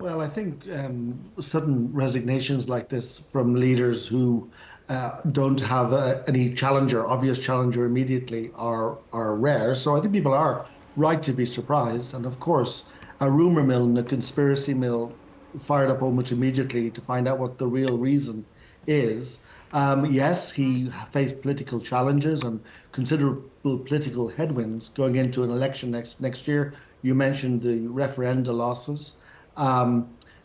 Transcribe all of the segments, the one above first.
Well, I think sudden resignations like this from leaders who don't have any challenger, obvious challenger immediately are rare. So I think people are right to be surprised. And of course, a rumor mill and a conspiracy mill fired up almost immediately to find out what the real reason is. Yes, he faced political challenges and considerable political headwinds going into an election next year. You mentioned the referenda losses.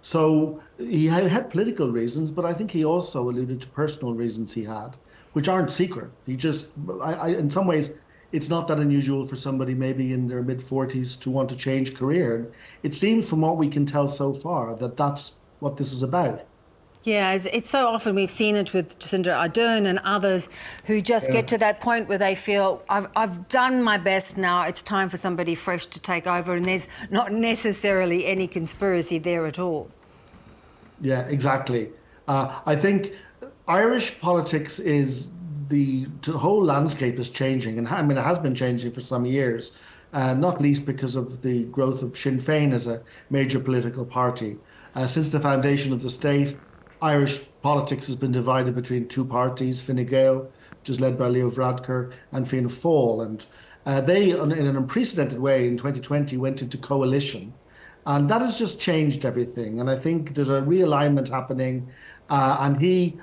So he had political reasons, but I think he also alluded to personal reasons he had, which aren't secret. He just, in some ways, it's not that unusual for somebody maybe in their mid 40s to want to change career. It seems from what we can tell so far that that's what this is about. Yeah, it's so often we've seen it with Jacinda Ardern and others who just Yeah. get to that point where they feel, I've done my best now, it's time for somebody fresh to take over, and there's not necessarily any conspiracy there at all. Yeah, exactly. I think Irish politics is the whole landscape is changing, and I mean it has been changing for some years, not least because of the growth of Sinn Féin as a major political party. Since the foundation of the state, Irish politics has been divided between two parties: Fine Gael, which is led by Leo Varadkar, and Fianna Fáil, and they, in an unprecedented way, in 2020 went into coalition. And that has just changed everything. And I think there's a realignment happening. And he's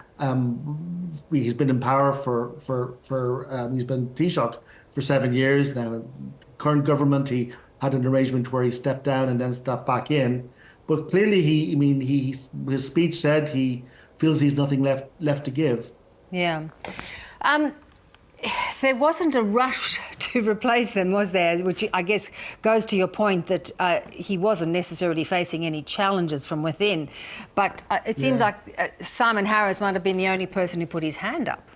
been in power he's been Taoiseach for 7 years now. Current government, he had an arrangement where he stepped down and then stepped back in. But clearly, his speech said he feels he's nothing left to give. Yeah. There wasn't a rush to replace them, was there? Which I guess goes to your point that he wasn't necessarily facing any challenges from within. But it seems like Simon Harris might have been the only person who put his hand up.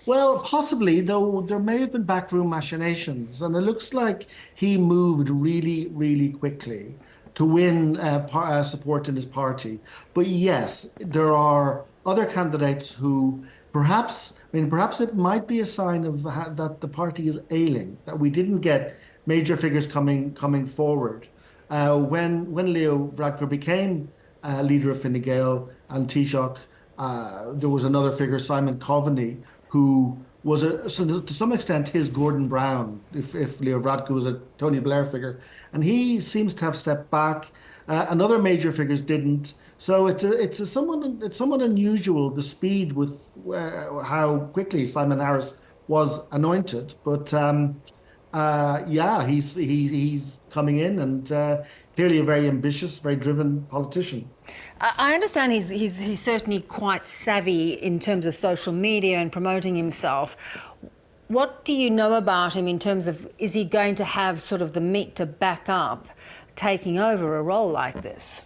Well, possibly, though there may have been backroom machinations. And it looks like he moved really, really quickly to win support in his party. But yes, there are other candidates who perhaps it might be a sign of that the party is ailing, that we didn't get major figures coming forward. When Leo Varadkar became leader of Fine Gael and Taoiseach, there was another figure, Simon Coveney, who was to some extent his Gordon Brown, if Leo Varadkar was a Tony Blair figure, and he seems to have stepped back. And other major figures didn't. So it's somewhat unusual, the speed with how quickly Simon Harris was anointed. But yeah, he's coming in and clearly a very ambitious, very driven politician. I understand he's certainly quite savvy in terms of social media and promoting himself. What do you know about him in terms of, is he going to have sort of the meat to back up taking over a role like this?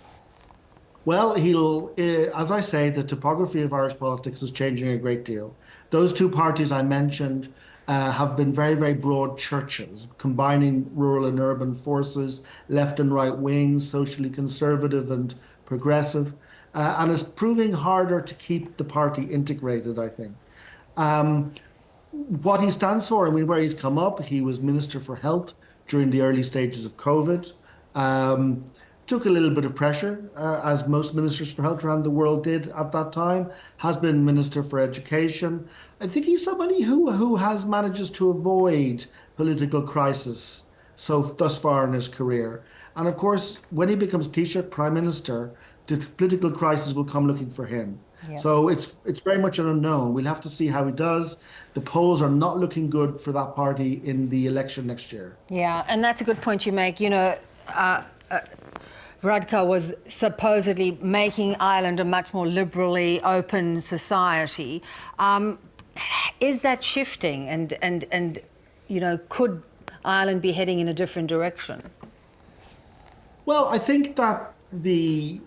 Well, as I say, the topography of Irish politics is changing a great deal. Those two parties I mentioned have been very, very broad churches, combining rural and urban forces, left and right wings, socially conservative and progressive, and it's proving harder to keep the party integrated, I think. What he stands for, I mean, where he's come up, he was Minister for Health during the early stages of COVID. Took a little bit of pressure, as most ministers for health around the world did at that time, has been Minister for Education. I think he's somebody who has manages to avoid political crisis thus far in his career. And of course, when he becomes Taoiseach, Prime Minister, the political crisis will come looking for him. Yeah. So it's very much an unknown. We'll have to see how he does. The polls are not looking good for that party in the election next year. Yeah, and that's a good point you make. You know, Varadkar was supposedly making Ireland a much more liberally open society. Is that shifting? And you know, could Ireland be heading in a different direction? Well, I think that the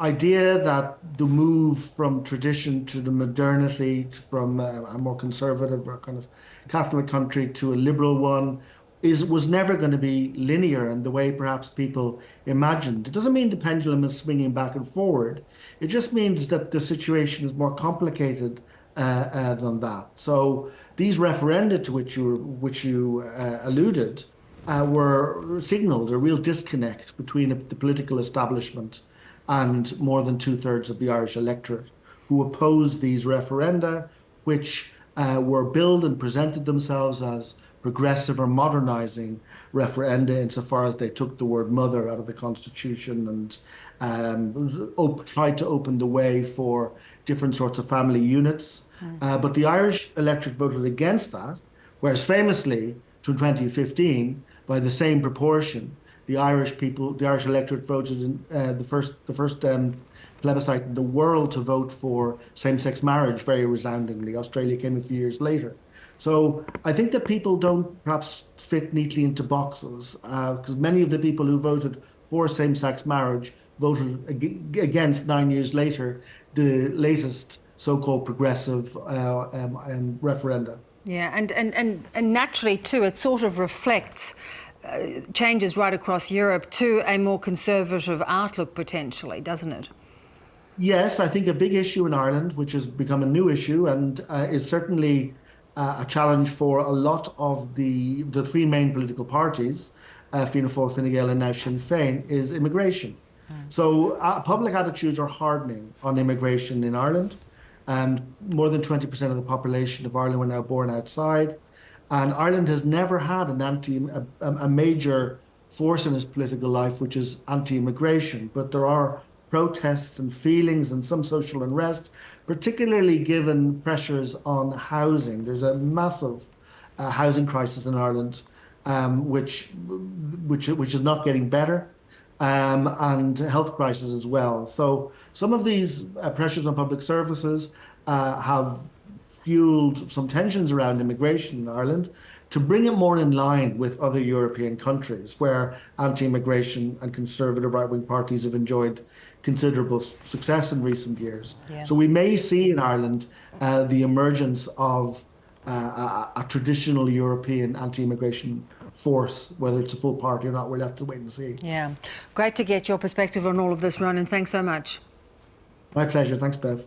idea that the move from tradition to the modernity, from a more conservative or kind of Catholic country to a liberal one, was never going to be linear in the way perhaps people imagined. It doesn't mean the pendulum is swinging back and forward. It just means that the situation is more complicated than that. So these referenda to which you alluded, were signalled a real disconnect between the political establishment and more than two-thirds of the Irish electorate who opposed these referenda, which were billed and presented themselves as progressive or modernising referenda insofar as they took the word mother out of the constitution and tried to open the way for different sorts of family units. But the Irish electorate voted against that, whereas famously, to 2015, by the same proportion, the Irish electorate voted in the first plebiscite in the world to vote for same-sex marriage very resoundingly. Australia came a few years later. So I think that people don't perhaps fit neatly into boxes because many of the people who voted for same-sex marriage voted against 9 years later the latest so-called progressive referenda. Yeah, and naturally too, it sort of reflects changes right across Europe to a more conservative outlook potentially, doesn't it? Yes, I think a big issue in Ireland, which has become a new issue and is certainly a challenge for a lot of the three main political parties, Fianna Fáil, Fine Gael and now Sinn Féin, is immigration. So public attitudes are hardening on immigration in Ireland. More than 20% of the population of Ireland were now born outside. And Ireland has never had a major force in its political life, which is anti-immigration. But there are protests and feelings and some social unrest, particularly given pressures on housing. There's a massive housing crisis in Ireland, which is not getting better, and health crisis as well. So some of these pressures on public services have fueled some tensions around immigration in Ireland to bring it more in line with other European countries where anti-immigration and conservative right-wing parties have enjoyed considerable success in recent years. Yeah. So we may see in Ireland the emergence of a traditional European anti-immigration force. Whether it's a full party or not, we'll have to wait and see. Yeah. Great to get your perspective on all of this, Ronan. Thanks so much. My pleasure. Thanks, Bev.